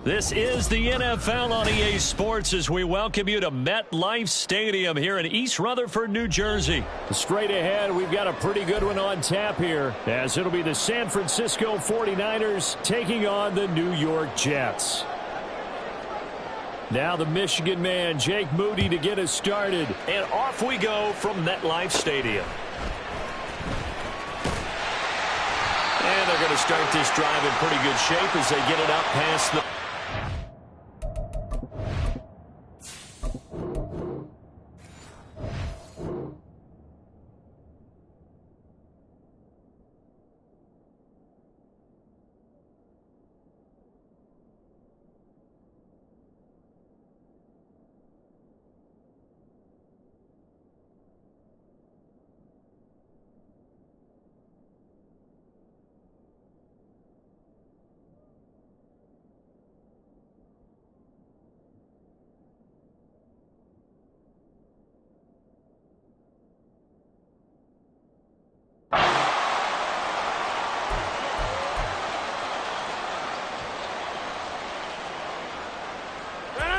This is the NFL on EA Sports as we welcome you to MetLife Stadium here in East Rutherford, New Jersey. Straight ahead, we've got a pretty good one on tap here, as it'll be the San Francisco 49ers taking on the New York Jets. Now the Michigan man, Jake Moody, to get us started. And off we go from MetLife Stadium. And they're going to start this drive in pretty good shape as they get it up past the...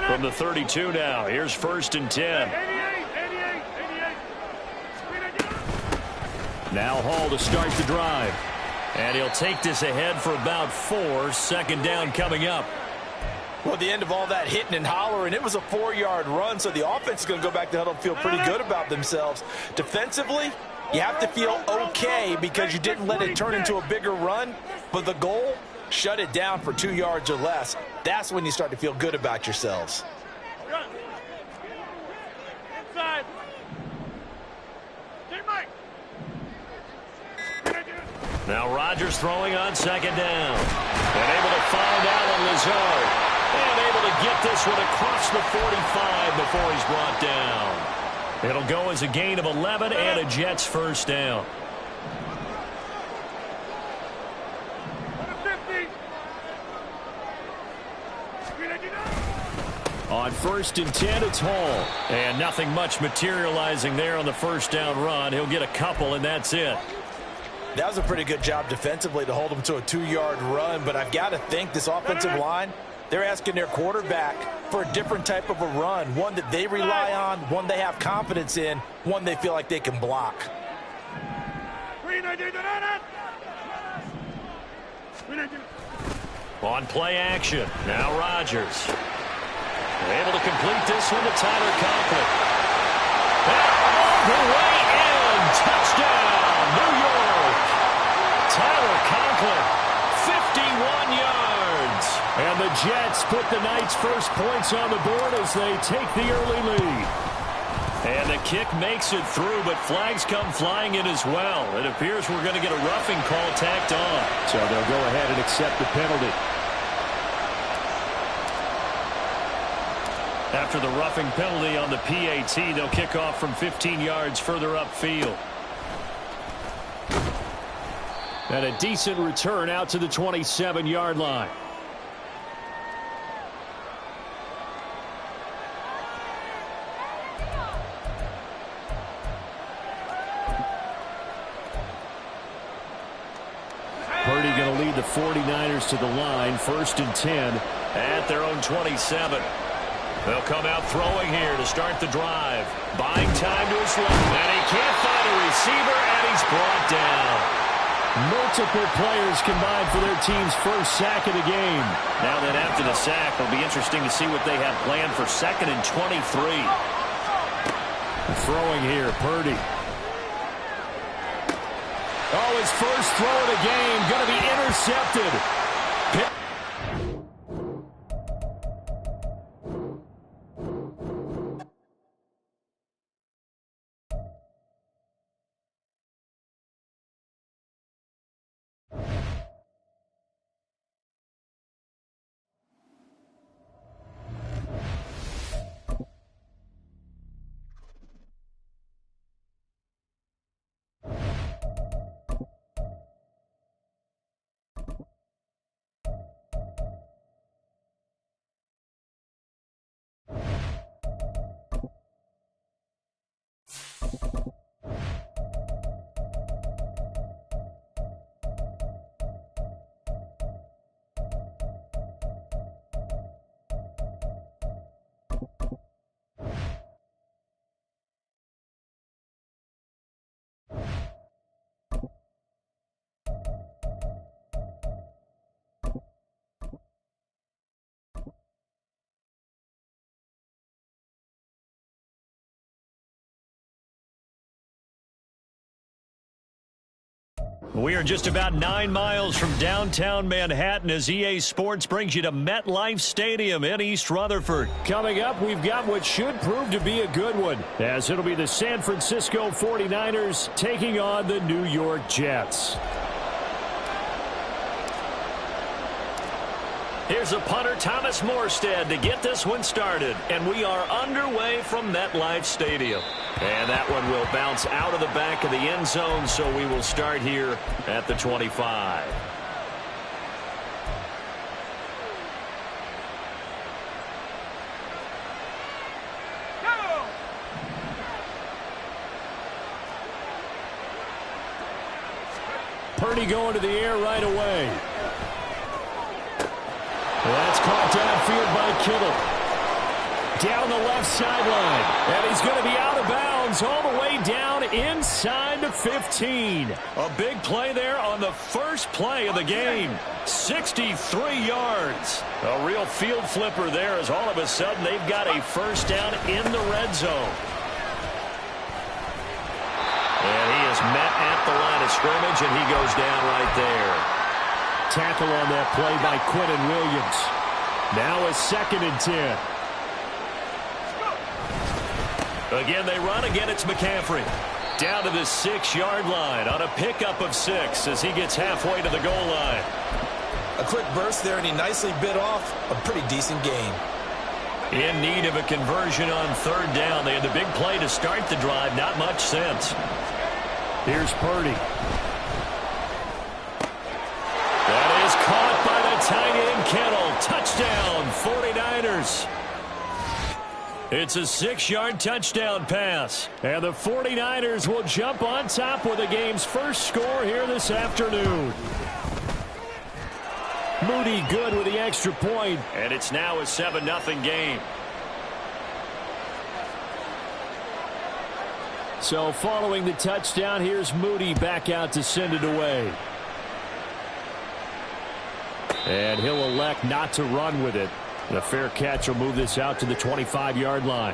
From the 32 now, here's 1st and 10. Now Hall to start the drive. And he'll take this ahead for about 4. 2nd down coming up. Well, at the end of all that hitting and hollering, it was a 4-yard run, so the offense is going to go back to huddle and feel pretty good about themselves. Defensively, you have to feel okay because you didn't let it turn into a bigger run, but the goal, shut it down for 2 yards or less. That's when you start to feel good about yourselves. Inside. Now Rodgers throwing on 2nd down. And able to find Allen Lazard. And able to get this one across the 45 before he's brought down. It'll go as a gain of 11 and a Jets 1st down. On 1st and 10, it's Hall. And nothing much materializing there on the 1st down run. He'll get a couple, and that's it. That was a pretty good job defensively to hold him to a 2-yard run, but I've got to think this offensive line, they're asking their quarterback for a different type of a run, one that they rely on, one they have confidence in, one they feel like they can block. On play action, now Rodgers. Able to complete this one to Tyler Conklin. And all the way in. Touchdown, New York. Tyler Conklin, 51 yards. And the Jets put the Knights' first points on the board as they take the early lead. And the kick makes it through, but flags come flying in as well. It appears we're going to get a roughing call tacked on. So they'll go ahead and accept the penalty. After the roughing penalty on the PAT, they'll kick off from 15 yards further upfield. And a decent return out to the 27-yard line. Purdy going to lead the 49ers to the line. 1st and 10 at their own 27. They'll come out throwing here to start the drive. Buying time to his left. And he can't find a receiver, and he's brought down. Multiple players combined for their team's first sack of the game. Now then, after the sack, it'll be interesting to see what they have planned for 2nd and 23. Throwing here, Purdy. Oh, his first throw of the game going to be intercepted. We are just about 9 miles from downtown Manhattan as EA Sports brings you to MetLife Stadium in East Rutherford. Coming up, we've got what should prove to be a good one, as it'll be the San Francisco 49ers taking on the New York Jets. Here's a punter, Thomas Morstead, to get this one started. And we are underway from MetLife Stadium. And that one will bounce out of the back of the end zone, so we will start here at the 25. Purdy going to the air right away. That's caught downfield by Kittle. Down the left sideline. And he's going to be out of bounds all the way down inside the 15. A big play there on the first play of the game. 63 yards. A real field flipper there as all of a sudden they've got a first down in the red zone. And he is met at the line of scrimmage, and he goes down right there. Tackle on that play by Quentin Williams. Now a 2nd and 10. Again, they run. Again, it's McCaffrey. Down to the 6-yard line on a pickup of 6 as he gets halfway to the goal line. A quick burst there, and he nicely bit off a pretty decent gain. In need of a conversion on 3rd down. They had the big play to start the drive. Not much sense. Here's Purdy. That is caught by the tight end Kittle. Touchdown, 49ers. It's a 6-yard touchdown pass. And the 49ers will jump on top with the game's first score here this afternoon. Moody good with the extra point. And it's now a 7-0 game. So following the touchdown, here's Moody back out to send it away. And he'll elect not to run with it. The fair catch will move this out to the 25-yard line.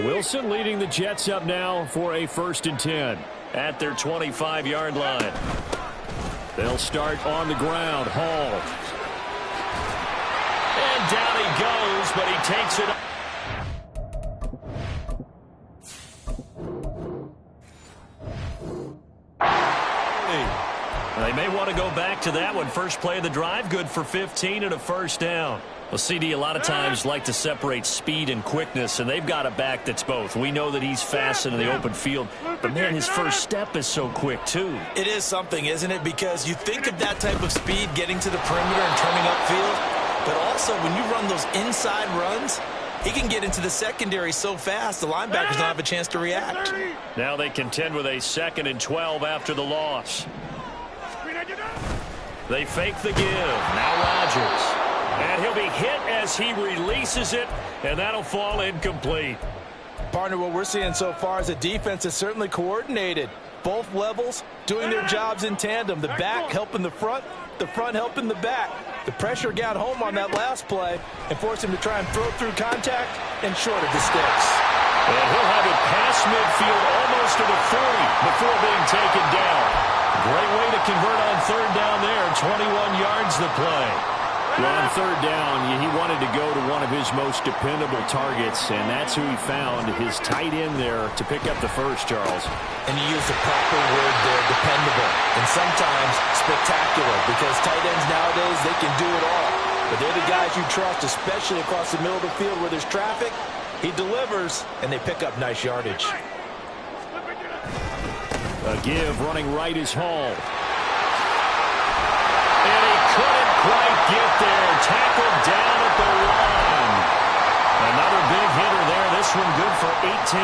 Wilson leading the Jets up now for a 1st and 10 at their 25-yard line. They'll start on the ground. Hall. And down he goes, but he takes it up. They may want to go back to that one. First play of the drive, good for 15 and a 1st down. Well, CD, a lot of times like to separate speed and quickness, and they've got a back that's both. We know that he's fast in the open field, but, man, his first step is so quick, too. It is something, isn't it? Because you think of that type of speed getting to the perimeter and turning upfield, but also when you run those inside runs, he can get into the secondary so fast the linebackers don't have a chance to react. Now they contend with a 2nd and 12 after the loss. They fake the give. Now Rodgers. And he'll be hit as he releases it, and that'll fall incomplete. Partner, what we're seeing so far is the defense is certainly coordinated. Both levels doing their jobs in tandem. The back helping the front helping the back. The pressure got home on that last play and forced him to try and throw through contact and short of the sticks. And he'll have it past midfield almost to the 40 before being taken down. Great way to convert on 3rd down there. 21 yards the play. Well, on 3rd down, he wanted to go to one of his most dependable targets, and that's who he found, his tight end there, to pick up the first, Charles. And you use the proper word there, dependable, and sometimes spectacular, because tight ends nowadays, they can do it all. But they're the guys you trust, especially across the middle of the field where there's traffic. He delivers, and they pick up nice yardage. A give running right is Hall. And he couldn't quite get there. Tackled down at the line. Another big hitter there. This one good for 18.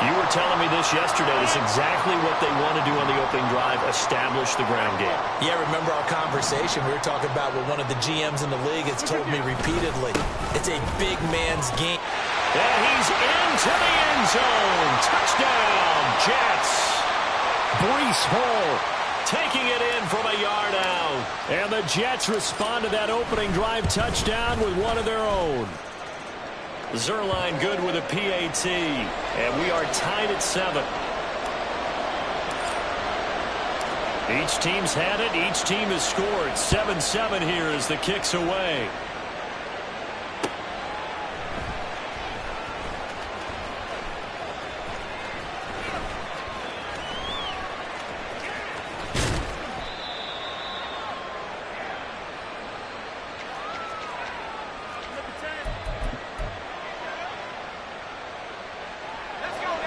You were telling me this yesterday. It's exactly what they want to do on the opening drive, establish the ground game. Yeah, remember our conversation we were talking about with one of the GMs in the league has told me repeatedly. It's a big man's game. And he's into the end zone. Touchdown, Jets. Breece Hall taking it in from a yard out. And the Jets respond to that opening drive touchdown with one of their own. Zerline good with a PAT. And we are tied at 7. Each team's had it. Each team has scored. 7-7 here as the kick's away.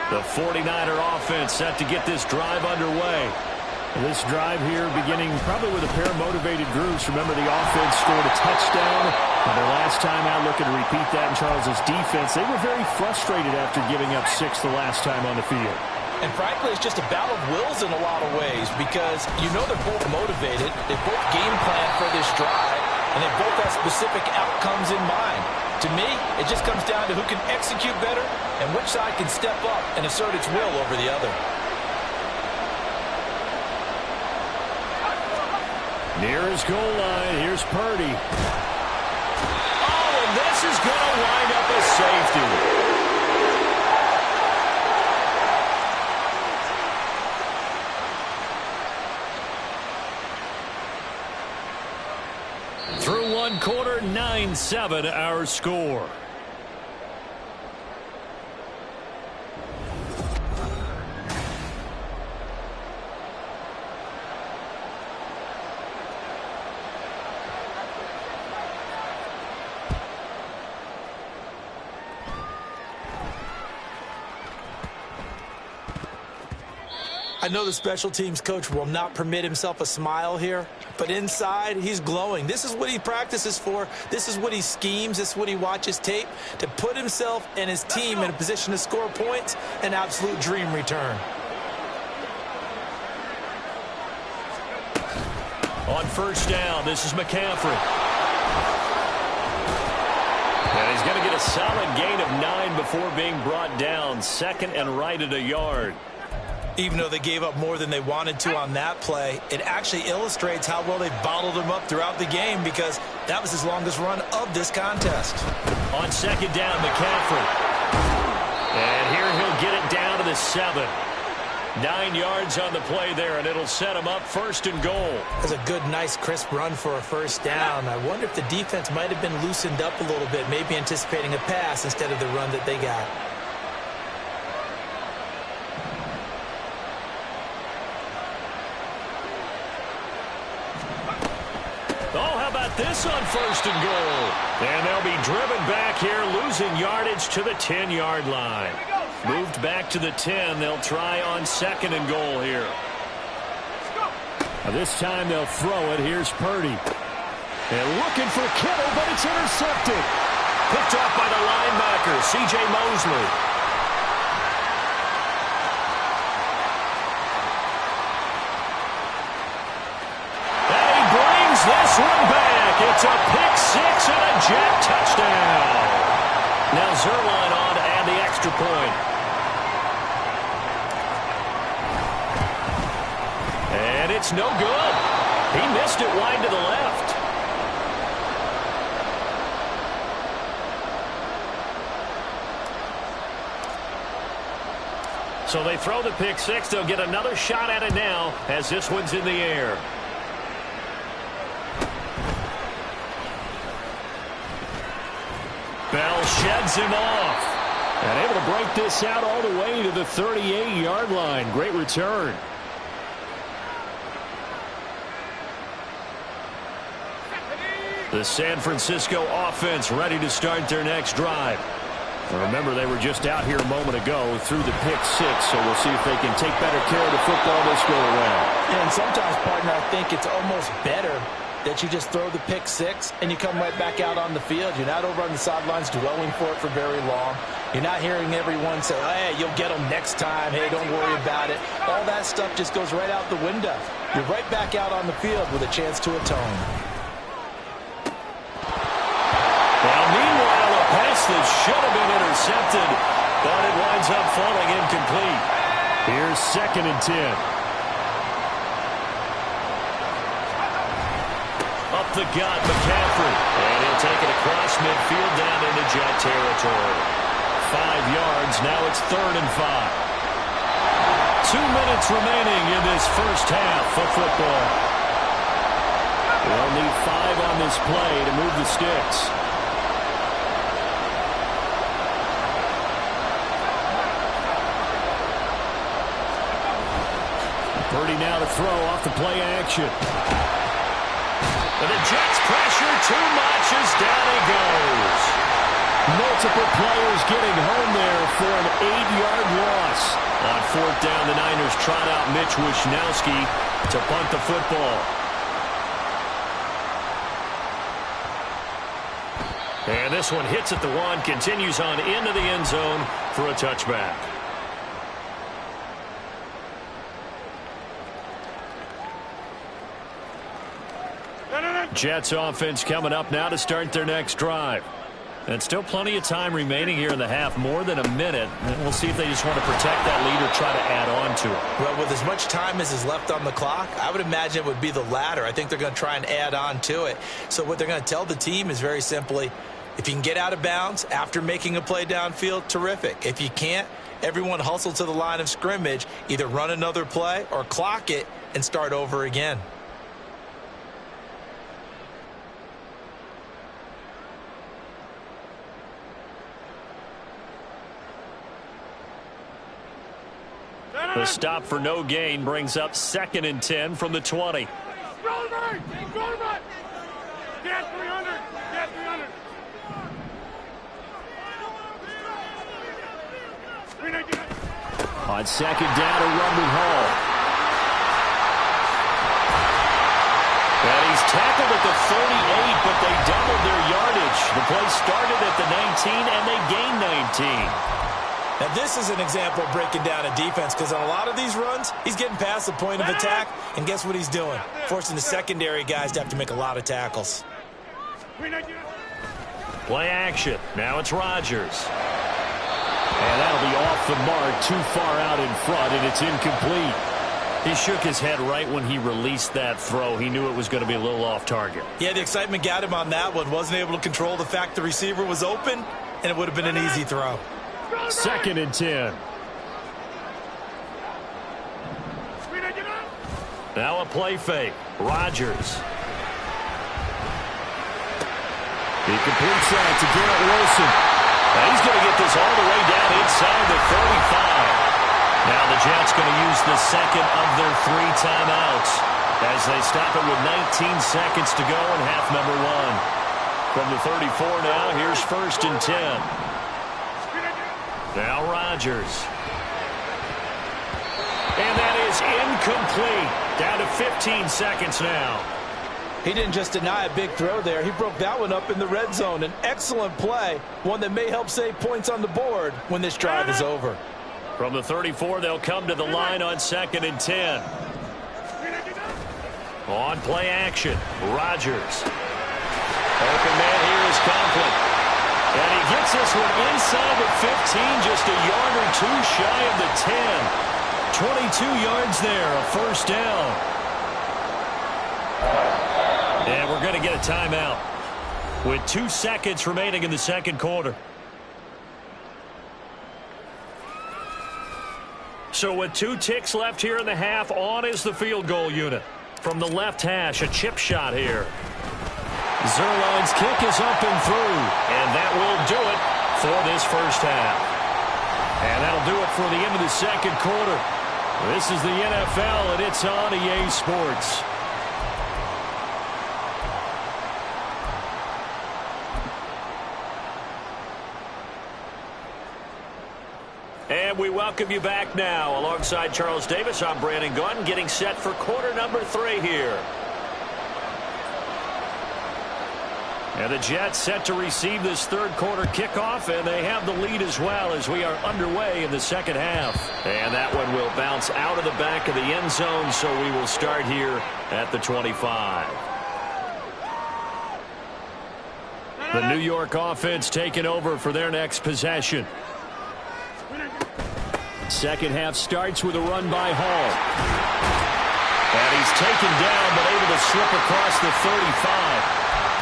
The 49er offense set to get this drive underway. This drive here beginning probably with a pair of motivated groups. Remember, the offense scored a touchdown. And their last time out, looking to repeat that in Charles's defense. They were very frustrated after giving up 6 the last time on the field. And frankly, it's just a battle of wills in a lot of ways because you know they're both motivated. They both game plan for this drive, and they both have specific outcomes in mind. To me, it just comes down to who can execute better and which side can step up and assert its will over the other. Near his goal line, here's Purdy. Oh, and this is going to wind up a safety. Through one quarter, 9-7 our score. I know the special teams coach will not permit himself a smile here, but inside, he's glowing. This is what he practices for. This is what he schemes. This is what he watches tape to put himself and his team in a position to score points. An absolute dream return. On first down, this is McCaffrey. And he's going to get a solid gain of 9 before being brought down. Second and right at a yard. Even though they gave up more than they wanted to on that play, it actually illustrates how well they bottled him up throughout the game because that was his longest run of this contest. On second down, McCaffrey. And here he'll get it down to the 7. 9 yards on the play there, and it'll set him up first and goal. That's a good, nice, crisp run for a first down. I wonder if the defense might have been loosened up a little bit, maybe anticipating a pass instead of the run that they got. This on first and goal. And they'll be driven back here, losing yardage to the 10-yard line. Moved back to the 10. They'll try on second and goal here. Now this time they'll throw it. Here's Purdy. And looking for Kittle, but it's intercepted. Picked off by the linebacker, C.J. Mosley. This one back. It's a pick-6 and a Jet touchdown. Now Zerline on to add the extra point. And it's no good. He missed it wide to the left. So they throw the pick-6. They'll get another shot at it now as this one's in the air. Bell sheds him off. And able to break this out all the way to the 38-yard line. Great return. The San Francisco offense ready to start their next drive. Remember, they were just out here a moment ago through the pick-6, so we'll see if they can take better care of the football this go around. And sometimes, partner, I think it's almost better that you just throw the pick-6 and you come right back out on the field. You're not over on the sidelines dwelling for it for very long. You're not hearing everyone say, hey, you'll get them next time. Hey, don't worry about it. All that stuff just goes right out the window. You're right back out on the field with a chance to atone. Well, meanwhile, a pass that should have been intercepted, but it winds up falling incomplete. Here's 2nd and 10. the gut, McCaffrey. And he'll take it across midfield down into Jet territory. 5 yards. Now it's 3rd and 5. 2 minutes remaining in this first half of football. They'll need 5 on this play to move the sticks. Purdy now to throw off the play action. And the Jets pressure too much as down he goes. Multiple players getting home there for an 8-yard loss. On 4th down, the Niners trot out Mitch Wishnowski to punt the football. And this one hits at the 1, continues on into the end zone for a touchback. Jets offense coming up now to start their next drive. And still plenty of time remaining here in the half, more than a minute. And we'll see if they just want to protect that lead or try to add on to it. Well, with as much time as is left on the clock, I would imagine it would be the latter. I think they're going to try and add on to it. So what they're going to tell the team is very simply, if you can get out of bounds after making a play downfield, terrific. If you can't, everyone hustle to the line of scrimmage, either run another play or clock it and start over again. The stop for no gain brings up 2nd and 10 from the 20. Get 300. Get 300. On 2nd down, a run with Hall. And he's tackled at the 38, but they doubled their yardage. The play started at the 19, and they gained 19. Now, this is an example of breaking down a defense, because on a lot of these runs, he's getting past the point of attack, and guess what he's doing? Forcing the secondary guys to have to make a lot of tackles. Play action. Now it's Rodgers. And that'll be off the mark, too far out in front, and it's incomplete. He shook his head right when he released that throw. He knew it was going to be a little off target. Yeah, the excitement got him on that one. Wasn't able to control the fact the receiver was open, and it would have been an easy throw. 2nd and 10. Now a play fake. Rodgers. He completes that to Garrett Wilson. Now he's going to get this all the way down inside the 35. Now the Jets going to use the 2nd of their 3 timeouts as they stop it with 19 seconds to go in half number 1. From the 34 now, here's 1st and 10. Now Rodgers. And that is incomplete. Down to 15 seconds now. He didn't just deny a big throw there. He broke that one up in the red zone. An excellent play, one that may help save points on the board when this drive is over. From the 34, they'll come to the line on 2nd and 10. On play action, Rodgers. Open man here is Conklin. And he gets this one inside the 15, just a yard or 2 shy of the 10. 22 yards there, a 1st down. And we're going to get a timeout with 2 seconds remaining in the 2nd quarter. So with 2 ticks left here in the half, on is the field goal unit. From the left hash, a chip shot here. Zerline's kick is up and through, and that will do it for this first half. And that'll do it for the end of the 2nd quarter. This is the NFL, and it's on EA Sports. And we welcome you back now. Alongside Charles Davis, I'm Brandon Gaudin, getting set for quarter number 3 here. And the Jets set to receive this 3rd quarter kickoff, and they have the lead as well as we are underway in the 2nd half. And that one will bounce out of the back of the end zone, so we will start here at the 25. The New York offense taking over for their next possession. 2nd half starts with a run by Hall. And he's taken down but able to slip across the 35.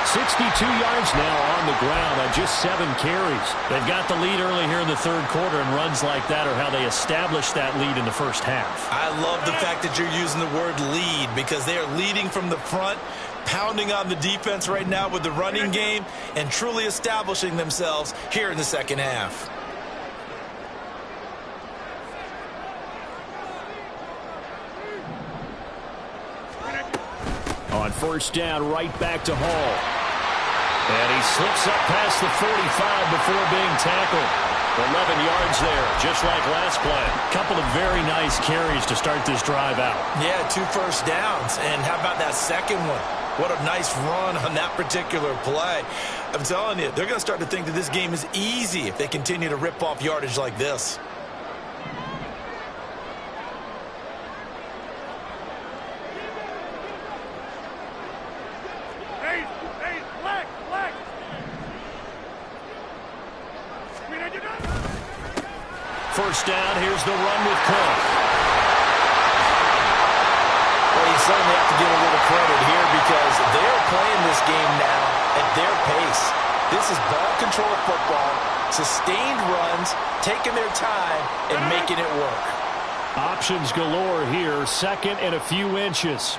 62 yards now on the ground on just 7 carries. They've got the lead early here in the third quarter, and runs like that are how they establish that lead in the first half. I love the fact that you're using the word lead because they are leading from the front, pounding on the defense right now with the running game, and truly establishing themselves here in the second half. On first down, right back to Hall. And he slips up past the 45 before being tackled. 11 yards there, just like last play. Couple of very nice carries to start this drive out. Yeah, 2 first downs. And how about that second one? What a nice run on that particular play. I'm telling you, they're going to start to think that this game is easy if they continue to rip off yardage like this. First down, here's the run with Cook. Well, you certainly have to give a little credit here because they're playing this game now at their pace. This is ball control football, sustained runs, taking their time and making it work. Options galore here, second and a few inches.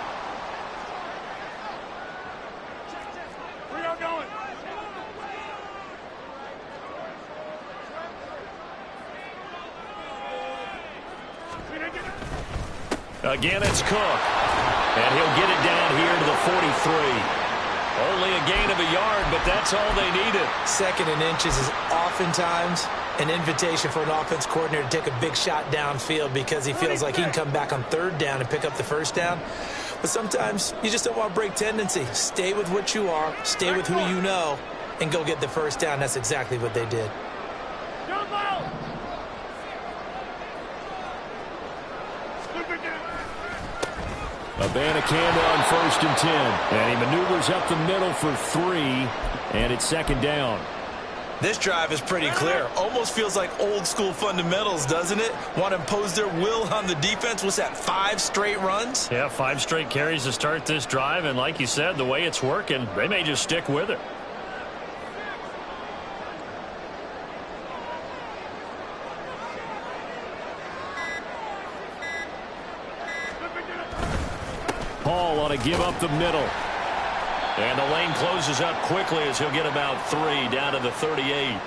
Again, it's Cook. And he'll get it down here to the 43. Only a gain of a yard, but that's all they needed. Second and inches is oftentimes an invitation for an offense coordinator to take a big shot downfield because he feels like he can come back on third down and pick up the first down. But sometimes you just don't want to break tendency. Stay with what you are, stay with who you know, and go get the first down. That's exactly what they did. Abanikanda on first and 10. And he maneuvers up the middle for 3. And it's second down. This drive is pretty clear. Almost feels like old school fundamentals, doesn't it? Want to impose their will on the defense. What's that, 5 straight runs? Yeah, 5 straight carries to start this drive. And like you said, the way it's working, they may just stick with it. Hall on a give up the middle. And the lane closes up quickly as he'll get about 3 down to the 38.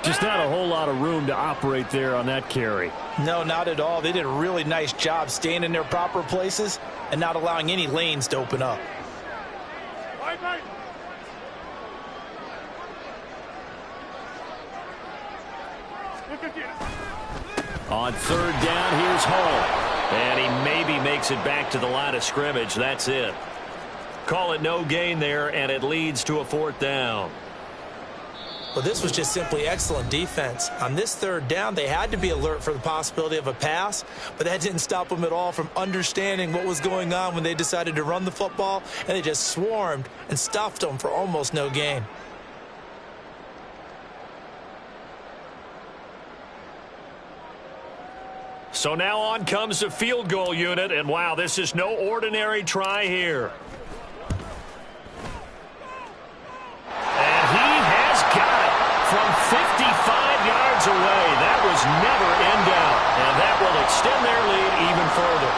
Just not a whole lot of room to operate there on that carry. No, not at all. They did a really nice job staying in their proper places and not allowing any lanes to open up. On third down, here's Hall. And he maybe makes it back to the line of scrimmage. That's it. Call it no gain there, and it leads to a 4th down. Well, this was just simply excellent defense. On this third down, they had to be alert for the possibility of a pass, but that didn't stop them at all from understanding what was going on when they decided to run the football, and they just swarmed and stuffed them for almost no gain. So now on comes the field goal unit, and wow, this is no ordinary try here. And he has got it from 55 yards away. That was never in doubt, and that will extend their lead even further.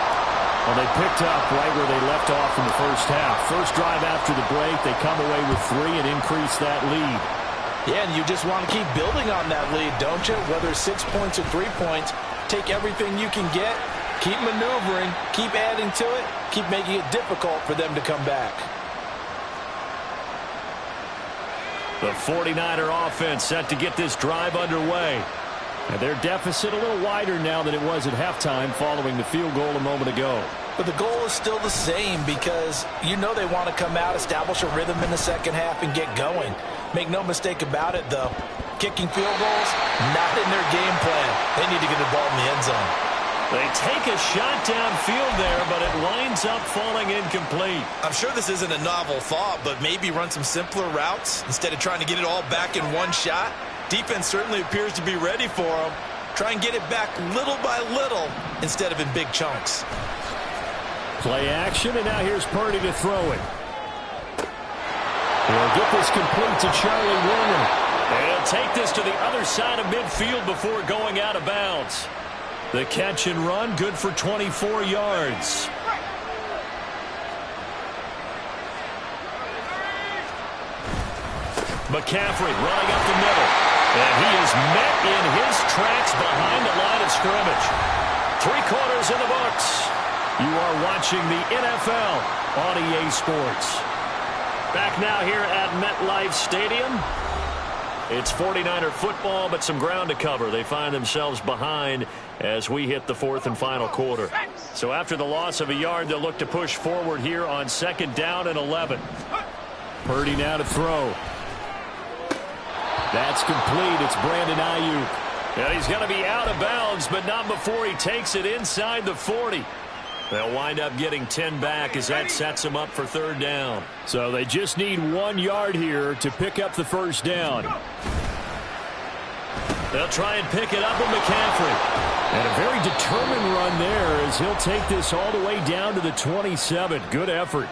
Well, they picked up right where they left off in the first half. First drive after the break, they come away with 3 and increase that lead. Yeah, and you just want to keep building on that lead, don't you? Whether 6 points or 3 points, take everything you can get, keep maneuvering, keep adding to it, keep making it difficult for them to come back. The 49er offense set to get this drive underway. And their deficit a little wider now than it was at halftime following the field goal a moment ago. But the goal is still the same because you know they want to come out, establish a rhythm in the second half, and get going. Make no mistake about it, though. Kicking field goals, not in their game plan. They need to get the ball in the end zone. They take a shot downfield there, but it winds up falling incomplete. I'm sure this isn't a novel thought, but maybe run some simpler routes instead of trying to get it all back in one shot. Defense certainly appears to be ready for them. Try and get it back little by little instead of in big chunks. Play action, and now here's Purdy to throw it. He'll get this complete to Charlie Warner. And he'll take this to the other side of midfield before going out of bounds. The catch and run, good for 24 yards. McCaffrey running up the middle. And he is met in his tracks behind the line of scrimmage. 3 quarters in the books. You are watching the NFL on EA Sports. Back now here at MetLife Stadium. It's 49er football, but some ground to cover. They find themselves behind as we hit the 4th and final quarter. So after the loss of a yard, they'll look to push forward here on 2nd down and 11. Purdy now to throw. That's complete. It's Brandon Ayuk. And he's going to be out of bounds, but not before he takes it inside the 40. They'll wind up getting 10 back as that sets them up for 3rd down. So they just need 1 yard here to pick up the 1st down. They'll try and pick it up with McCaffrey. And a very determined run there as he'll take this all the way down to the 27. Good effort.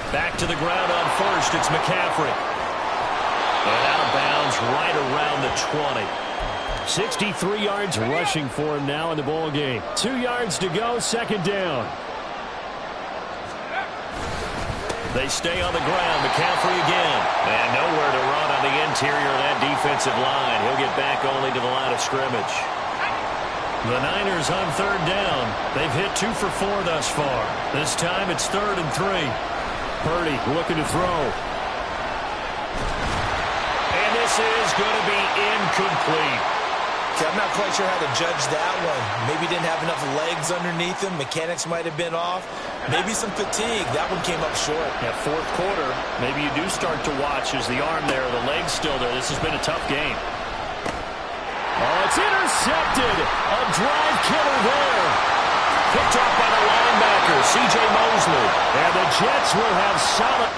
Back to the ground on 1st. It's McCaffrey. And out of bounds right around the 20. 63 yards rushing for him now in the ball game. 2 yards to go, 2nd down. They stay on the ground. McCaffrey again. And nowhere to run on the interior of that defensive line. He'll get back only to the line of scrimmage. The Niners on 3rd down. They've hit 2 for 4 thus far. This time it's 3rd and 3. Purdy looking to throw. And this is going to be incomplete. I'm not quite sure how to judge that one. Maybe didn't have enough legs underneath him. Mechanics might have been off. Maybe some fatigue. That one came up short. Yeah, 4th quarter, maybe you do start to watch as the arm there, the leg's still there. This has been a tough game. Oh, it's intercepted. A drive killer there. Picked off by the linebacker, C.J. Mosley. And the Jets will have solid.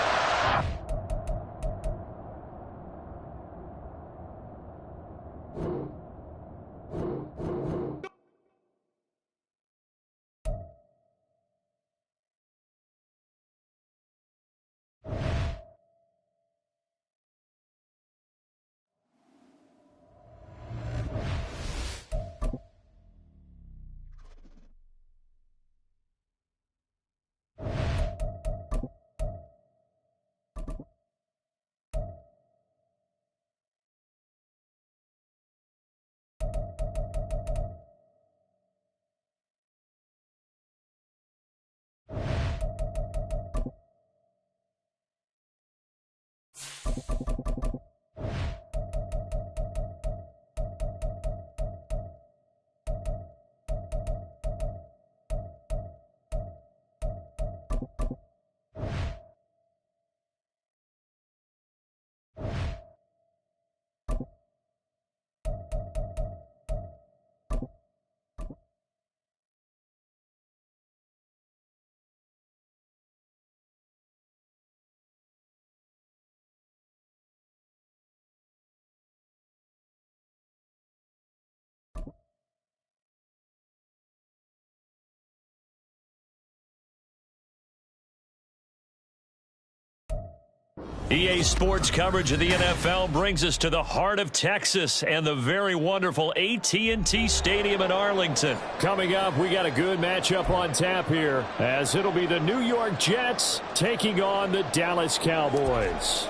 EA Sports coverage of the NFL brings us to the heart of Texas and the very wonderful AT&T Stadium in Arlington. Coming up, we got a good matchup on tap here, as it'll be the New York Jets taking on the Dallas Cowboys.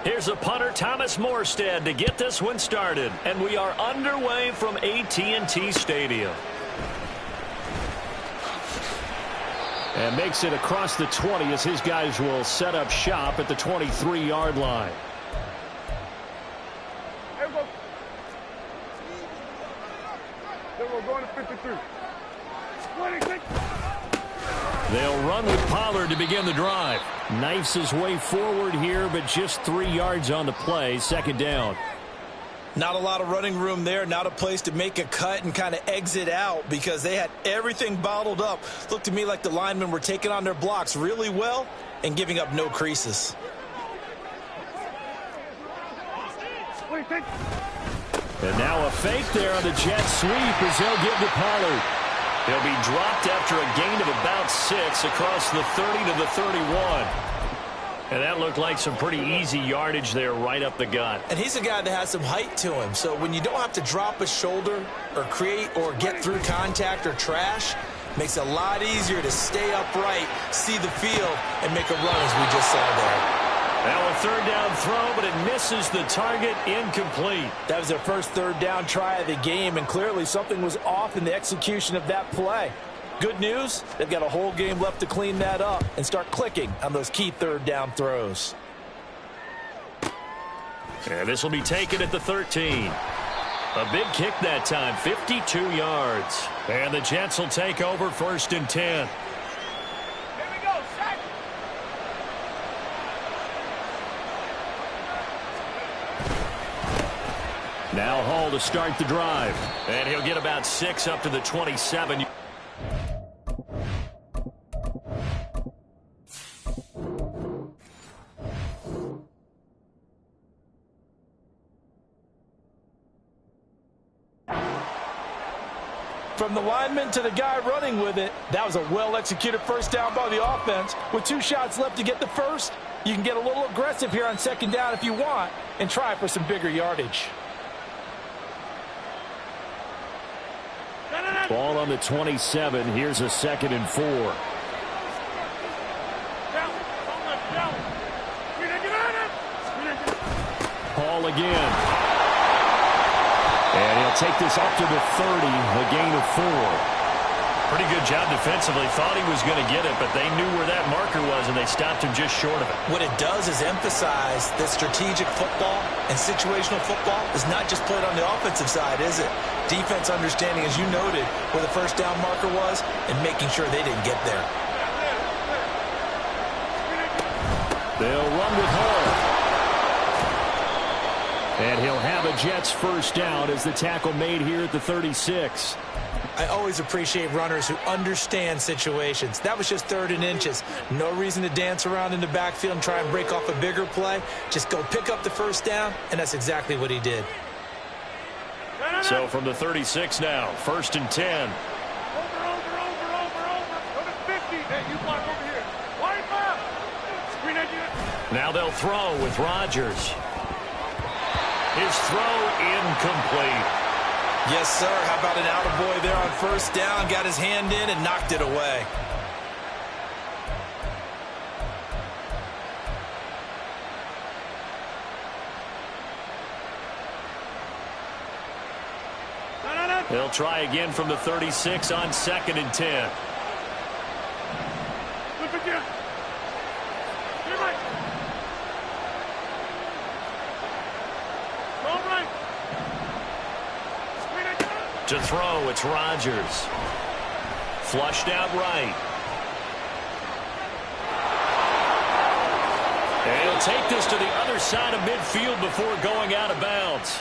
Here's a punter, Thomas Morstead, to get this one started. And we are underway from AT&T Stadium. And makes it across the 20 as his guys will set up shop at the 23-yard line. We're going to 53. 26. They'll run with Pollard to begin the drive. Knifes his way forward here, but just 3 yards on the play. 2nd down. Not a lot of running room there. Not a place to make a cut and kind of exit out because they had everything bottled up. Looked to me like the linemen were taking on their blocks really well and giving up no creases. 26. And now a fake there on the jet sweep as they'll give to Pollard. He'll be dropped after a gain of about 6 across the 30 to the 31. And that looked like some pretty easy yardage there right up the gut. And he's a guy that has some height to him. So when you don't have to drop a shoulder or create or get through contact or trash, makes it a lot easier to stay upright, see the field, and make a run as we just saw there. Now a third down throw, but it misses the target, incomplete. That was their first third down try of the game, and clearly something was off in the execution of that play. Good news, they've got a whole game left to clean that up and start clicking on those key third down throws. And this will be taken at the 13. A big kick that time, 52 yards. And the Jets will take over 1st and 10. Now Hall to start the drive. And he'll get about 6 up to the 27. From the lineman to the guy running with it, that was a well-executed first down by the offense. With 2 shots left to get the first, you can get a little aggressive here on 2nd down if you want and try for some bigger yardage. Ball on the 27. Here's a 2nd and 4. Hall again. And he'll take this up to the 30, a gain of 4. Pretty good job defensively. Thought he was going to get it, but they knew where that marker was, and they stopped him just short of it. What it does is emphasize that strategic football and situational football is not just played on the offensive side, is it? Defense understanding, as you noted, where the first down marker was and making sure they didn't get there. They'll run with Hall. And he'll have a Jets first down as the tackle made here at the 36. I always appreciate runners who understand situations. That was just 3rd and inches. No reason to dance around in the backfield and try and break off a bigger play. Just go pick up the first down, and that's exactly what he did. So from the 36 now, 1st and 10. Over. Go to 50. Hey, you block over here. Wide up. Screen at you. Now they'll throw with Rodgers. His throw incomplete. Yes, sir. How about an attaboy there on 1st down? Got his hand in and knocked it away. They'll try again from the 36 on 2nd and 10. Flip again. You're right. Go right. Screen at you. To throw, it's Rodgers. Flushed out right. And he'll take this to the other side of midfield before going out of bounds.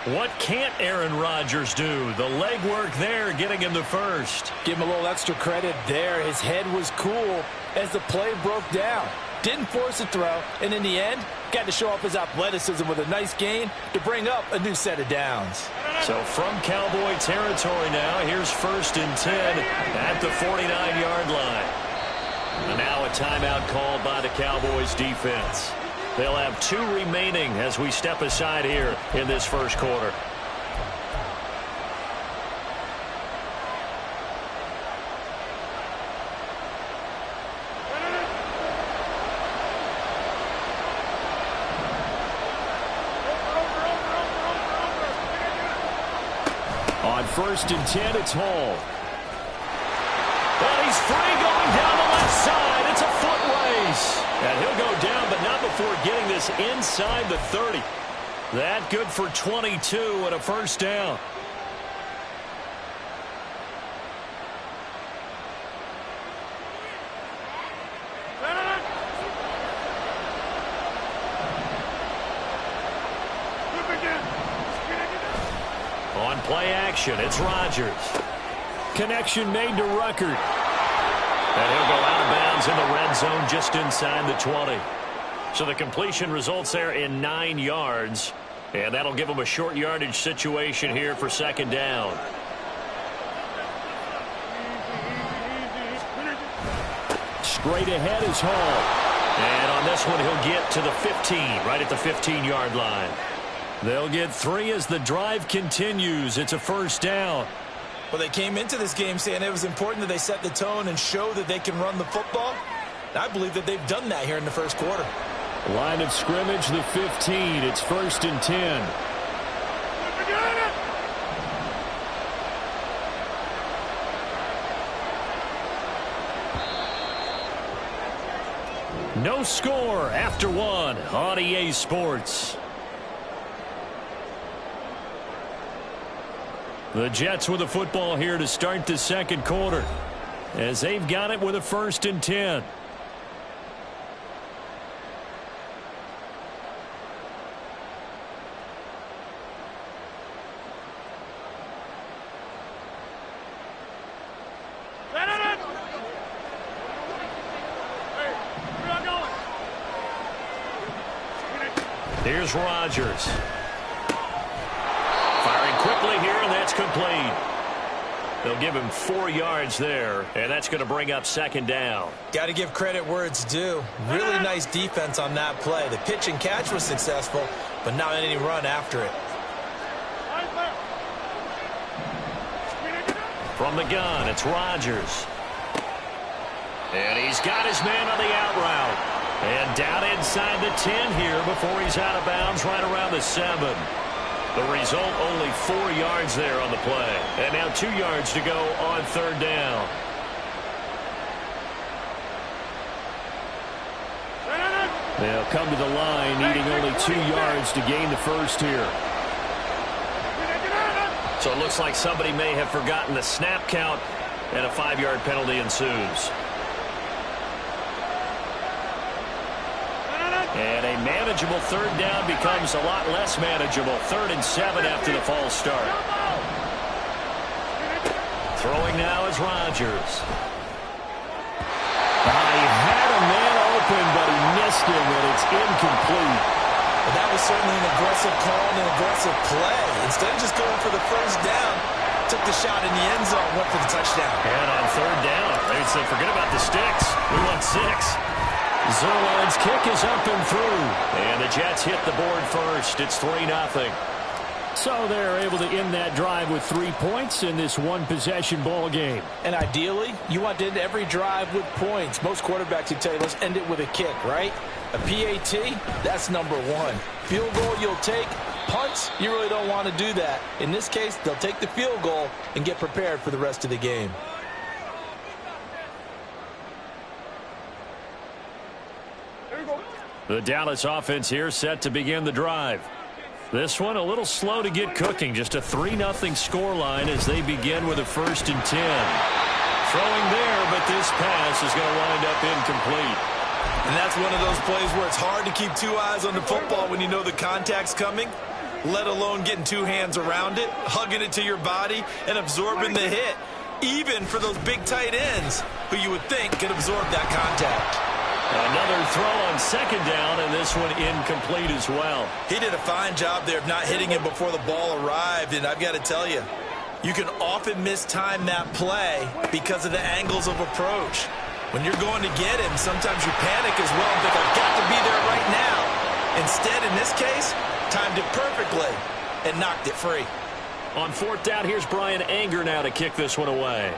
What can't Aaron Rodgers do? The leg work there getting him the first. Give him a little extra credit there. His head was cool as the play broke down. Didn't force a throw, and in the end, got to show off his athleticism with a nice gain to bring up a new set of downs. So from Cowboy territory now, here's 1st and 10 at the 49-yard line. And now a timeout called by the Cowboys defense. They'll have 2 remaining as we step aside here in this first quarter. On 1st and 10, it's Hall. And he's free going down the left side. It's a foot race. And he'll go down, but not before getting this inside the 30. That good for 22 and a first down. On play action, it's Rodgers. Connection made to Ruckert. And he'll go out of bounds in the red zone just inside the 20. So the completion results there in 9 yards. And that'll give them a short yardage situation here for second down. Straight ahead is Hall. And on this one, he'll get to the 15, right at the 15-yard line. They'll get 3 as the drive continues. It's a first down. Well, they came into this game saying it was important that they set the tone and show that they can run the football. And I believe that they've done that here in the first quarter. Line of scrimmage, the 15. It's 1st and 10. No score after 1 on EA Sports. The Jets with the football here to start the second quarter, as they've got it with a 1st and 10. Here's Rodgers. Firing quickly here, and that's complete. They'll give him 4 yards there, and that's going to bring up second down. Got to give credit where it's due. Really nice defense on that play. The pitch and catch was successful, but not any run after it. From the gun, it's Rodgers. And he's got his man on the out route. And down inside the 10 here before he's out of bounds right around the 7. The result, only 4 yards there on the play. And now 2 yards to go on 3rd down. They'll come to the line, needing only 2 yards to gain the first here. So it looks like somebody may have forgotten the snap count, and a 5-yard penalty ensues. And a manageable 3rd down becomes a lot less manageable. 3rd and 7 after the false start. Throwing now is Rodgers. He had a man open, but he missed him, and it's incomplete. But that was certainly an aggressive call and an aggressive play. Instead of just going for the first down, took the shot in the end zone, went for the touchdown. And on 3rd down, they said, forget about the sticks. We want 6. Zerline's kick is up and through. And the Jets hit the board first. It's 3-0. So they're able to end that drive with 3 points in this one-possession ball game. And ideally, you want to end every drive with points. Most quarterbacks would tell you, let's end it with a kick, right? A PAT, that's number 1. Field goal you'll take. Punts, you really don't want to do that. In this case, they'll take the field goal and get prepared for the rest of the game. The Dallas offense here set to begin the drive. This one a little slow to get cooking. Just a 3-0 scoreline as they begin with a 1st and 10. Throwing there, but this pass is going to wind up incomplete. And that's one of those plays where it's hard to keep 2 eyes on the football when you know the contact's coming, let alone getting 2 hands around it, hugging it to your body, and absorbing the hit. Even for those big tight ends who you would think could absorb that contact. Another throw on 2nd down, and this one incomplete as well. He did a fine job there of not hitting him before the ball arrived, and I've got to tell you, you can often mistime that play because of the angles of approach. When you're going to get him, sometimes you panic as well and think, I've got to be there right now. Instead, in this case, timed it perfectly and knocked it free. On 4th down, here's Brian Anger now to kick this one away.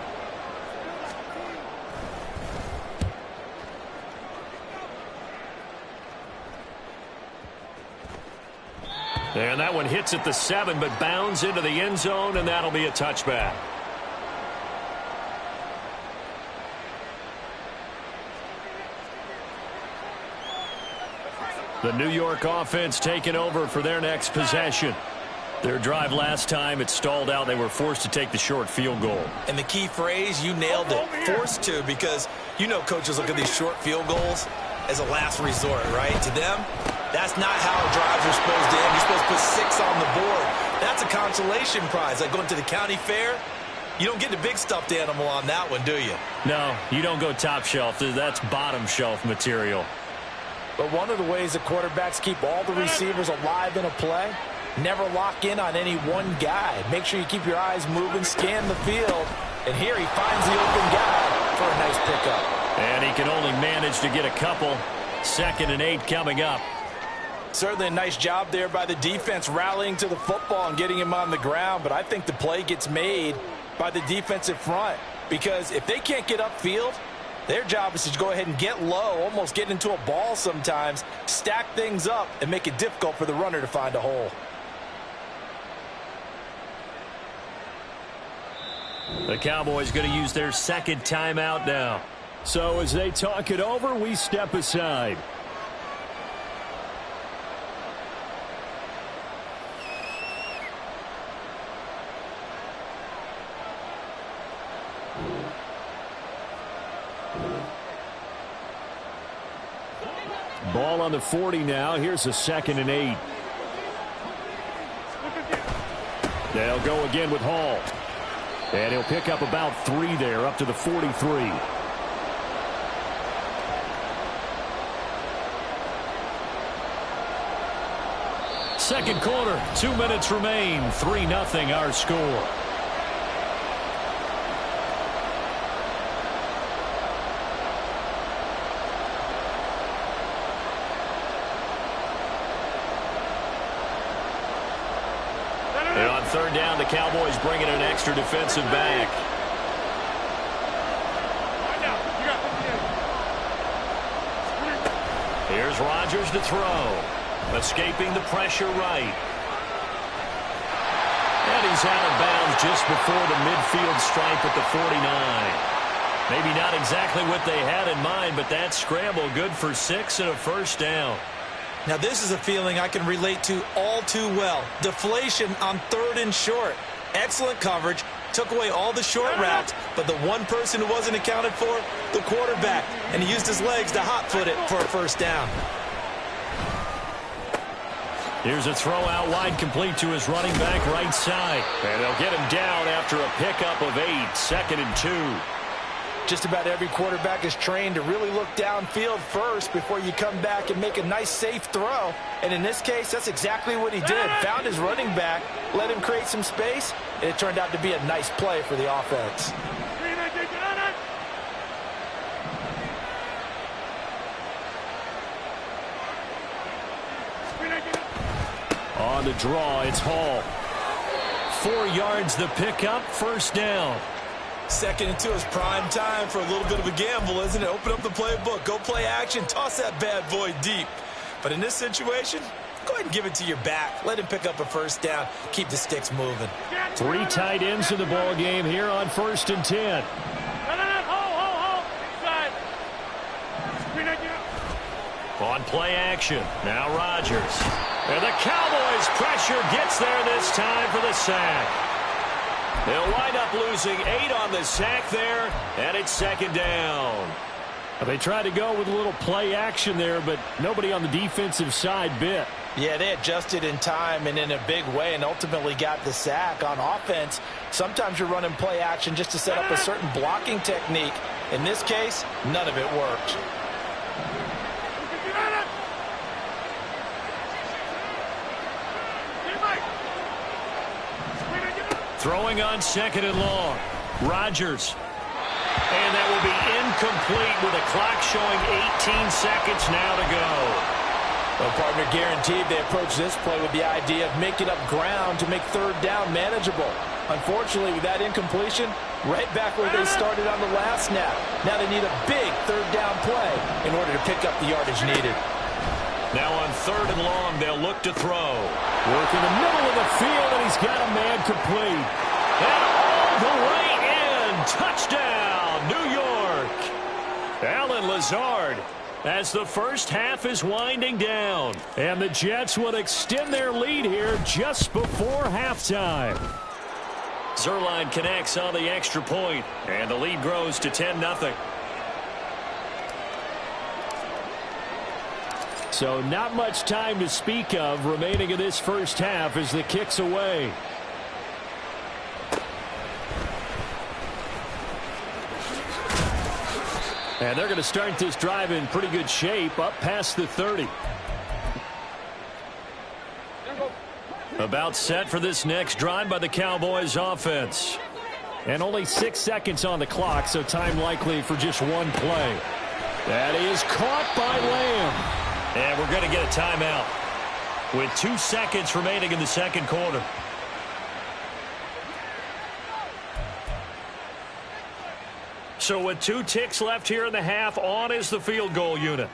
And that one hits at the 7, but bounds into the end zone, and that'll be a touchback. The New York offense taking over for their next possession. Their drive last time, it stalled out. They were forced to take the short field goal. And the key phrase, you nailed it, forced to, because you know coaches look at these short field goals as a last resort, right? To them, that's not how drives are supposed to end. You're supposed to put 6 on the board. That's a consolation prize. Like going to the county fair, you don't get the big stuffed animal on that one, do you? No, you don't go top shelf. That's bottom shelf material. But one of the ways that quarterbacks keep all the receivers alive in a play Never lock in on any one guy. Make sure you keep your eyes moving, scan the field. And here he finds the open guy for a nice pickup. And he can only manage to get a couple. 2nd and 8 coming up. Certainly a nice job there by the defense rallying to the football and getting him on the ground. But I think the play gets made by the defensive front. Because if they can't get upfield, their job is to go ahead and get low, almost get into a ball sometimes, stack things up, and make it difficult for the runner to find a hole. The Cowboys going to use their 2nd timeout now. So as they talk it over, we step aside. Ball on the 40 now. Here's a 2nd and 8. They'll go again with Hall. And he'll pick up about 3 there, up to the 43. Second quarter, 2 minutes remain. 3-0 our score. And on 3rd down, the Cowboys bringing an extra defensive back. Here's Rodgers to throw. Escaping the pressure right. And he's out of bounds just before the midfield stripe at the 49. Maybe not exactly what they had in mind, but that scramble good for 6 and a 1st down. Now, this is a feeling I can relate to all too well. Deflation on 3rd and short. Excellent coverage. Took away all the short routes, but the one person who wasn't accounted for, the quarterback. And he used his legs to hot-foot it for a 1st down. Here's a throw out wide, complete to his running back right side. And they'll get him down after a pickup of 8. 2nd and 2. Just about every quarterback is trained to really look downfield first before you come back and make a nice, safe throw. And in this case, that's exactly what he did. Found his running back, let him create some space, and it turned out to be a nice play for the offense. On the draw, it's Hall. 4 yards the pickup, 1st down. 2nd and 2 is prime time for a little bit of a gamble, isn't it? Open up the playbook, go play action, toss that bad boy deep. But in this situation, go ahead and give it to your back. Let him pick up a 1st down, keep the sticks moving. 3 tight ends in the ball game here on 1st and 10. On play action, now Rodgers. And the Cowboys' pressure gets there this time for the sack. They'll wind up losing 8 on the sack there, and it's 2nd down. They tried to go with a little play action there, but nobody on the defensive side bit. Yeah, they adjusted in time and in a big way and ultimately got the sack. On offense, sometimes you're running play action just to set up a certain blocking technique. In this case, none of it worked. Throwing on 2nd and long. Rodgers. And that will be incomplete with a clock showing 18 seconds now to go. Well, partner, guaranteed they approach this play with the idea of making up ground to make 3rd down manageable. Unfortunately, with that incompletion, right back where they started on the last snap. Now they need a big 3rd down play in order to pick up the yardage needed. Now on 3rd and long, they'll look to throw. Work in the middle of the field, and he's got a man complete. And all the way in. Touchdown, New York. Allen Lazard, as the first half is winding down. And the Jets will extend their lead here just before halftime. Zerline connects on the extra point, and the lead grows to 10-0. So not much time to speak of remaining in this first half as the kick's away. And they're going to start this drive in pretty good shape, up past the 30. About set for this next drive by the Cowboys offense. And only 6 seconds on the clock, so time likely for just one play. That is caught by Lamb. And we're going to get a timeout with 2 seconds remaining in the second quarter. So with 2 ticks left here in the half, on is the field goal unit.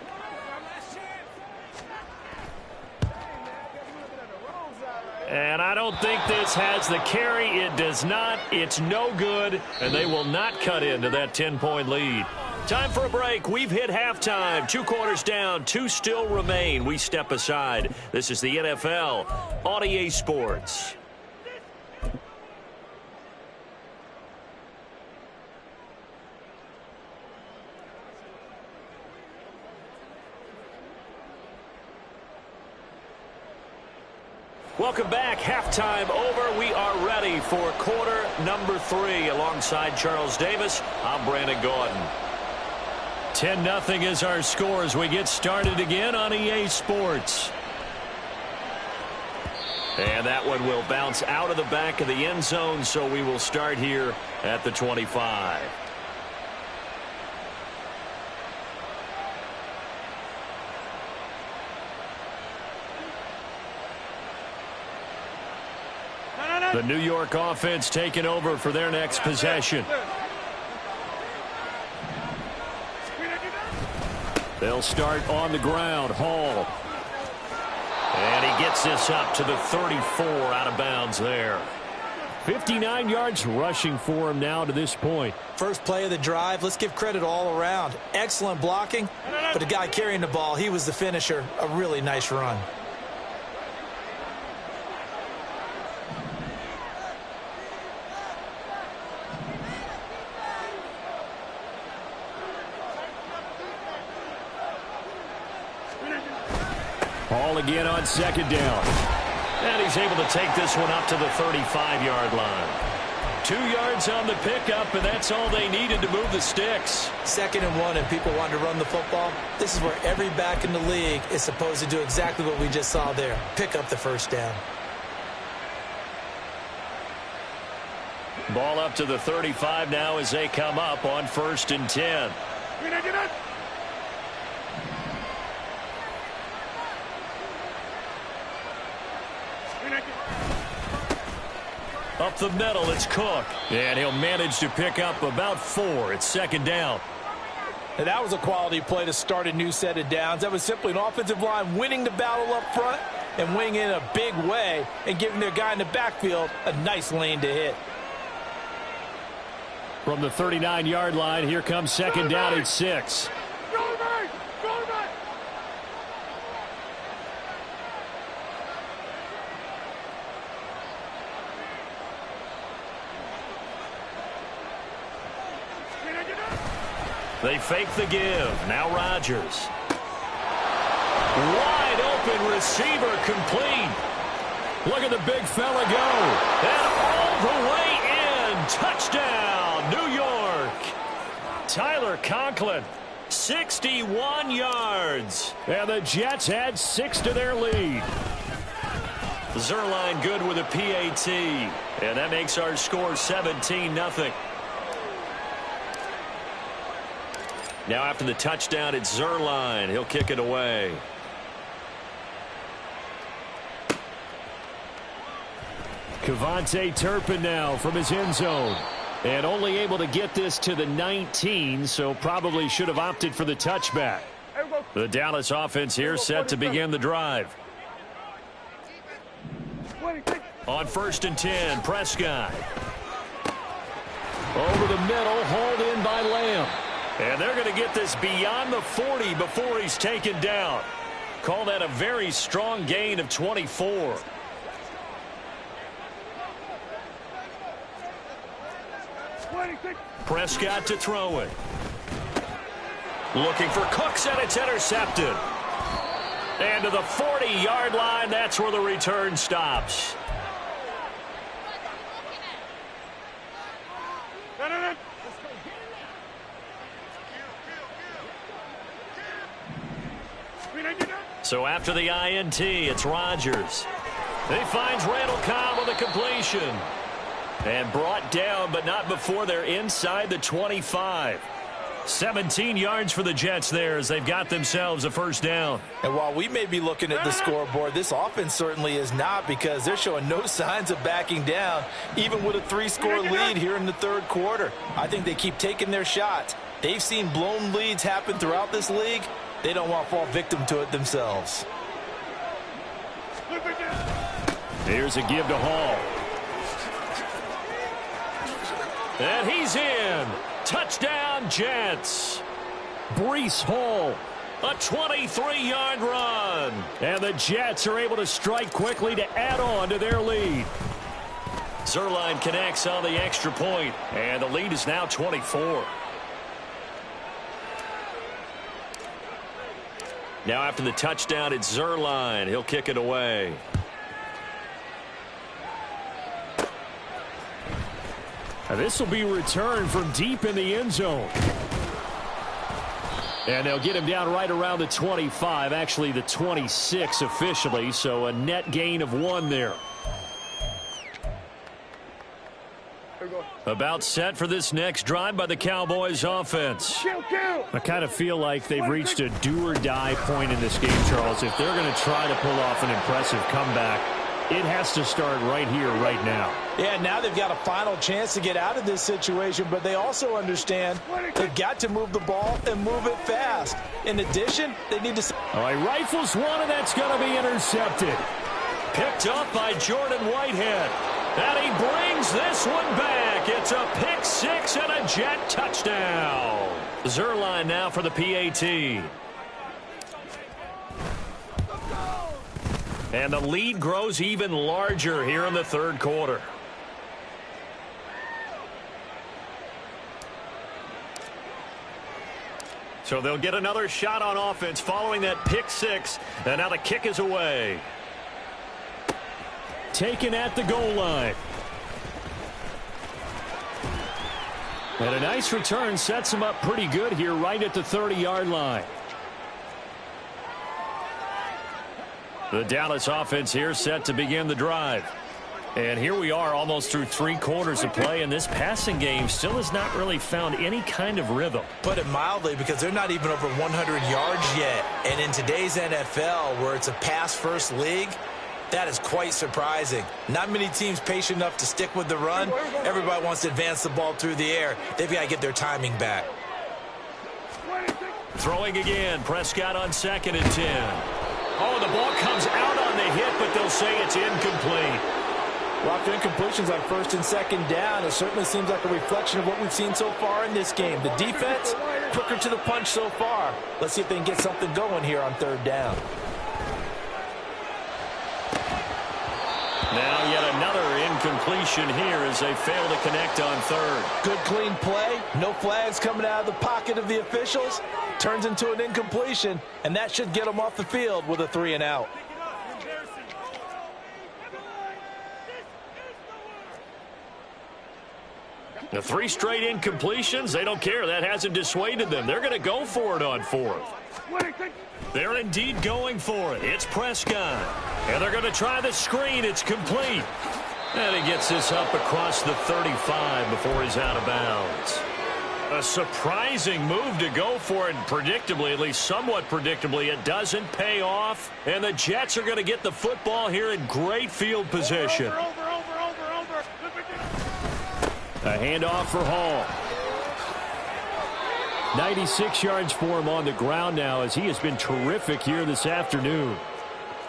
And I don't think this has the carry. It does not. It's no good. And they will not cut into that 10-point lead. Time for a break. We've hit halftime. 2 quarters down. 2 still remain. We step aside. This is the NFL on EA Sports. Welcome back. Halftime over. We are ready for quarter number 3. Alongside Charles Davis, I'm Brandon Gordon. 10-0 is our score as we get started again on EA Sports. And that one will bounce out of the back of the end zone, so we will start here at the 25. The New York offense taking over for their next possession. They'll start on the ground. Hall. And he gets this up to the 34, out of bounds there. 59 yards rushing for him now to this point. First play of the drive, let's give credit all around. Excellent blocking, but the guy carrying the ball, he was the finisher. A really nice run. Ball again on second down. And he's able to take this one up to the 35-yard line. 2 yards on the pickup, and that's all they needed to move the sticks. 2nd and 1, and people want to run the football. This is where every back in the league is supposed to do exactly what we just saw there. Pick up the first down. Ball up to the 35 now as they come up on 1st and 10. Up the middle, it's Cook. And he'll manage to pick up about 4. It's 2nd down. And that was a quality play to start a new set of downs. That was simply an offensive line winning the battle up front and winning in a big way and giving their guy in the backfield a nice lane to hit. From the 39-yard line, here comes 2nd down at 6. They fake the give. Now Rodgers. Wide open receiver complete. Look at the big fella go. And all the way in. Touchdown, New York. Tyler Conklin, 61 yards. And the Jets add 6 to their lead. Zerline good with a PAT. And that makes our score 17-0. Now after the touchdown, it's Zerline. He'll kick it away. Kevontae Turpin now from his end zone. And only able to get this to the 19, so probably should have opted for the touchback. The Dallas offense here set to begin the drive. On 1st and 10, Prescott. Over the middle, hauled in by Lamb. And they're going to get this beyond the 40 before he's taken down. Call that a very strong gain of 24. Prescott to throw it. Looking for Cooks, and it's intercepted. And to the 40-yard line, that's where the return stops. So after the INT, it's Rodgers. He finds Randall Cobb with a completion. And brought down, but not before they're inside the 25. 17 yards for the Jets there as they've got themselves a first down. And while we may be looking at the scoreboard, this offense certainly is not, because they're showing no signs of backing down, even with a 3-score lead here in the third quarter. I think they keep taking their shots. They've seen blown leads happen throughout this league. They don't want to fall victim to it themselves. Here's a give to Hall. And he's in. Touchdown, Jets. Breece Hall. A 23-yard run. And the Jets are able to strike quickly to add on to their lead. Zerline connects on the extra point, and the lead is now 24. Now after the touchdown, it's Zerline. He'll kick it away. This will be returned from deep in the end zone. And they'll get him down right around the 25, actually the 26 officially, so a net gain of 1 there. About set for this next drive by the Cowboys offense. I kind of feel like they've reached a do-or-die point in this game, Charles. If they're going to try to pull off an impressive comeback, it has to start right here, right now. Yeah, now they've got a final chance to get out of this situation, but they also understand they've got to move the ball and move it fast. In addition, they need to... All right, rifles one, and that's going to be intercepted. Picked up by Jordan Whitehead. And he brings this one back. It's a pick six and a Jet touchdown. Zerline now for the PAT. And the lead grows even larger here in the third quarter. So they'll get another shot on offense following that pick six. And now the kick is away. Taken at the goal line. And a nice return sets him up pretty good here right at the 30-yard line. The Dallas offense here set to begin the drive. And here we are almost through 3 quarters of play, and this passing game still has not really found any kind of rhythm. Put it mildly, because they're not even over 100 yards yet. And in today's NFL, where it's a pass-first league, that is quite surprising. Not many teams patient enough to stick with the run. Everybody wants to advance the ball through the air. They've got to get their timing back. Throwing again, Prescott on 2nd and 10. Oh, the ball comes out on the hit, but they'll say it's incomplete. Well, after incompletions on 1st and 2nd down, it certainly seems like a reflection of what we've seen so far in this game. The defense, quicker to the punch so far. Let's see if they can get something going here on 3rd down. Now yet another incompletion here as they fail to connect on 3rd. Good clean play. No flags coming out of the pocket of the officials. Turns into an incompletion, and that should get them off the field with a 3 and out. The 3 straight incompletions, they don't care. That hasn't dissuaded them. They're going to go for it on 4th. They're indeed going for it. It's Prescott. And they're going to try the screen. It's complete. And he gets this up across the 35 before he's out of bounds. A surprising move to go for it. Predictably, at least somewhat predictably, it doesn't pay off. And the Jets are going to get the football here in great field position. A handoff for Hall. 96 yards for him on the ground now, as he has been terrific here this afternoon.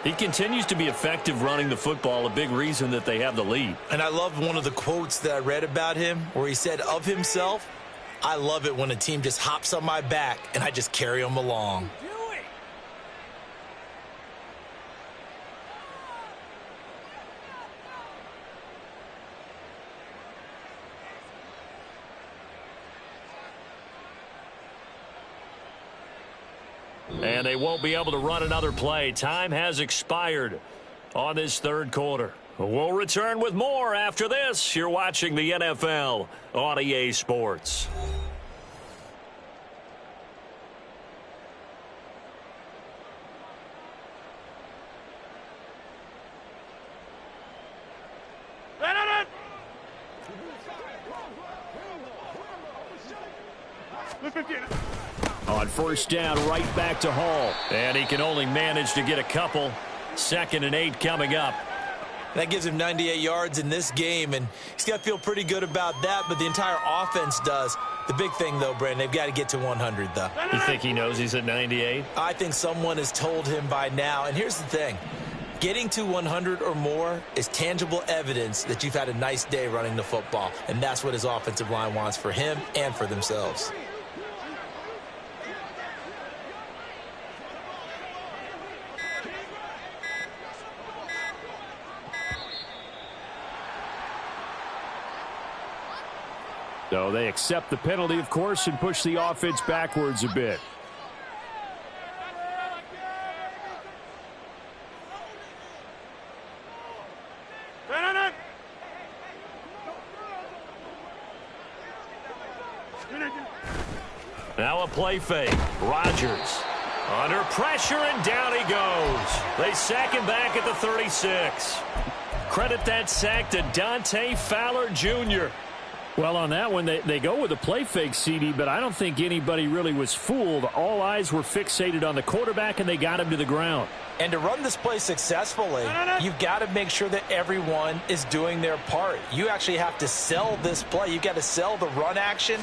He continues to be effective running the football, a big reason that they have the lead. And I love one of the quotes that I read about him where he said of himself, "I love it when a team just hops on my back and I just carry them along." And they won't be able to run another play. Time has expired on this 3rd quarter. We'll return with more after this. You're watching the NFL on EA Sports. On first down, right back to Hall. And he can only manage to get a couple. 2nd and 8 coming up. That gives him 98 yards in this game, and he's got to feel pretty good about that, but the entire offense does. The big thing, though, Brandon, they've got to get to 100, though. You think he knows he's at 98? I think someone has told him by now. And here's the thing. Getting to 100 or more is tangible evidence that you've had a nice day running the football, and that's what his offensive line wants for him and for themselves. So they accept the penalty, of course, and push the offense backwards a bit. Now a play fake. Rodgers under pressure, and down he goes. They sack him back at the 36. Credit that sack to Dante Fowler Jr. Well, on that one, they go with a play fake, CD, but I don't think anybody really was fooled. All eyes were fixated on the quarterback, and they got him to the ground. And to run this play successfully, you've got to make sure that everyone is doing their part. You actually have to sell this play. You've got to sell the run action.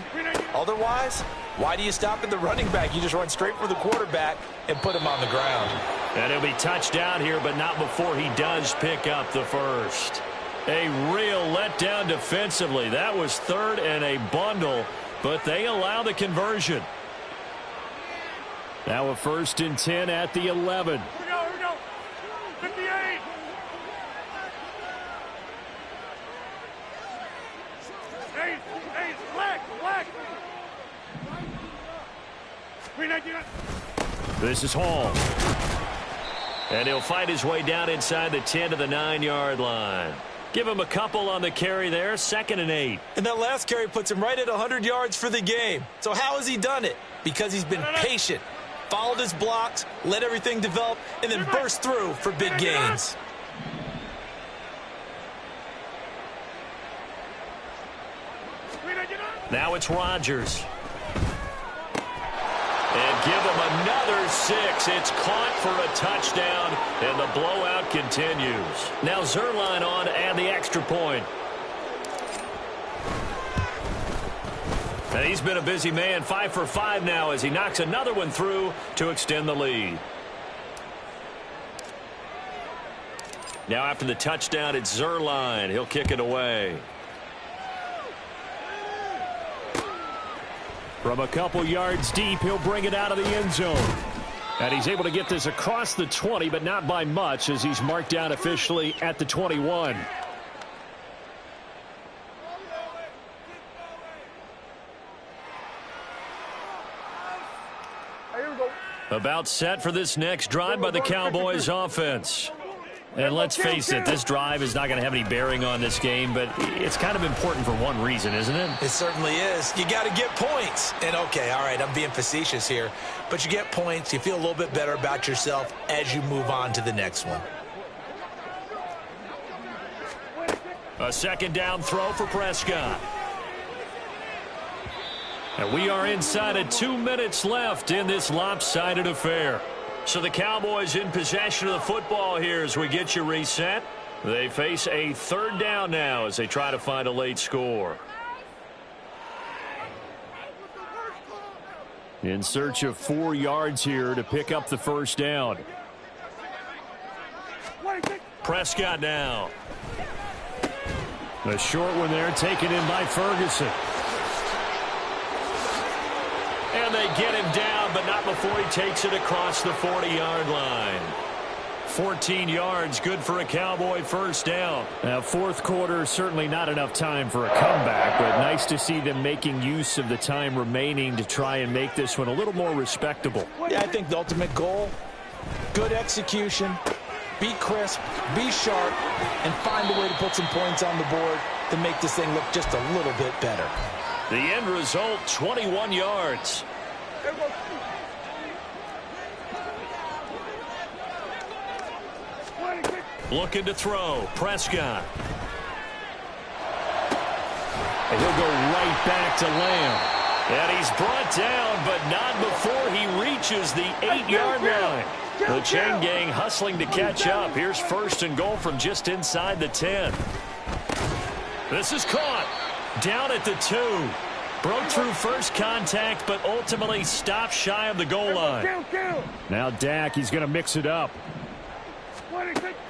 Otherwise, why do you stop at the running back? You just run straight for the quarterback and put him on the ground. And he'll be touchdown here, but not before he does pick up the first. A real letdown defensively. That was 3rd and a bundle, but they allow the conversion. Now a 1st and 10 at the 11. Here we go. 58. Hey, black. This is Hall. And he'll fight his way down inside the 10 to the 9-yard line. Give him a couple on the carry there. 2nd and 8. And that last carry puts him right at 100 yards for the game. So how has he done it? Because he's been patient, followed his blocks, let everything develop, and then burst through for big gains. Now it's Rodgers. And give him another 6. It's caught for a touchdown, and the blowout continues. Now Zerline on and the extra point. And he's been a busy man, 5 for 5 now as he knocks another one through to extend the lead. Now after the touchdown, it's Zerline. He'll kick it away. From a couple yards deep, he'll bring it out of the end zone. And he's able to get this across the 20, but not by much as he's marked down officially at the 21. About set for this next drive by the Cowboys offense. And let's face it, this drive is not going to have any bearing on this game, but it's kind of important for one reason, isn't it? It certainly is. You got to get points. And, okay, all right, I'm being facetious here. But you get points. You feel a little bit better about yourself as you move on to the next one. A 2nd down throw for Prescott. And we are inside of 2 minutes left in this lopsided affair. So the Cowboys in possession of the football here as we get you reset. They face a 3rd down now as they try to find a late score. In search of 4 yards here to pick up the 1st down. Prescott now. A short one there taken in by Ferguson. And they get him down, but not before he takes it across the 40-yard line. 14 yards, good for a Cowboy 1st down. Now, 4th quarter, certainly not enough time for a comeback, but nice to see them making use of the time remaining to try and make this one a little more respectable. Yeah, I think the ultimate goal, good execution, be crisp, be sharp, and find a way to put some points on the board to make this thing look just a little bit better. The end result, 21 yards. Looking to throw. Prescott. And he'll go right back to Lamb. And he's brought down, but not before he reaches the 8-yard line. The chain gang hustling to catch up. Here's first and goal from just inside the 10. This is caught. Down at the 2. Broke through first contact, but ultimately stopped shy of the goal line. Now Dak, he's going to mix it up.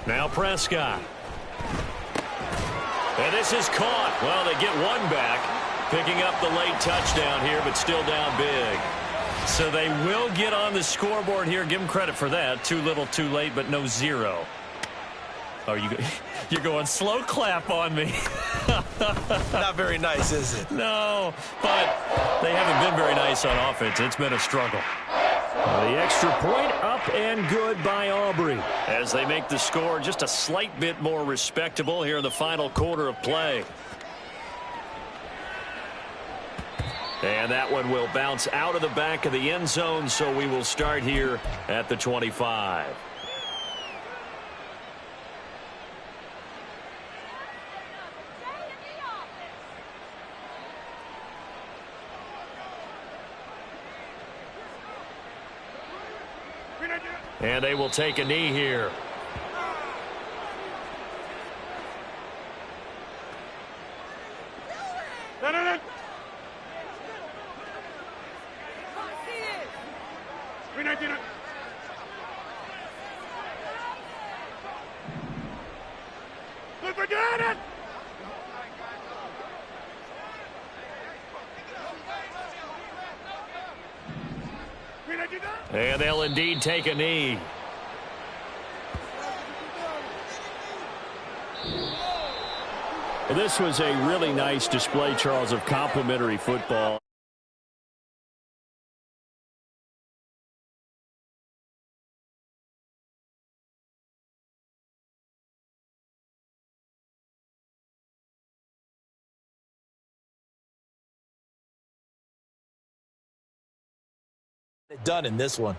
Now Prescott. And this is caught. Well, they get one back. Picking up the late touchdown here, but still down big. So they will get on the scoreboard here. Give them credit for that. Too little, too late, but no 0. Oh, you're going slow clap on me. Not very nice, is it? No, but they haven't been very nice on offense. It's been a struggle. The extra point up and good by Aubrey. As they make the score just a slight bit more respectable here in the final quarter of play. And that one will bounce out of the back of the end zone, so we will start here at the 25. And they will take a knee here. And they'll indeed take a knee. Well, this was a really nice display, Charles, of complimentary football. Done in this one.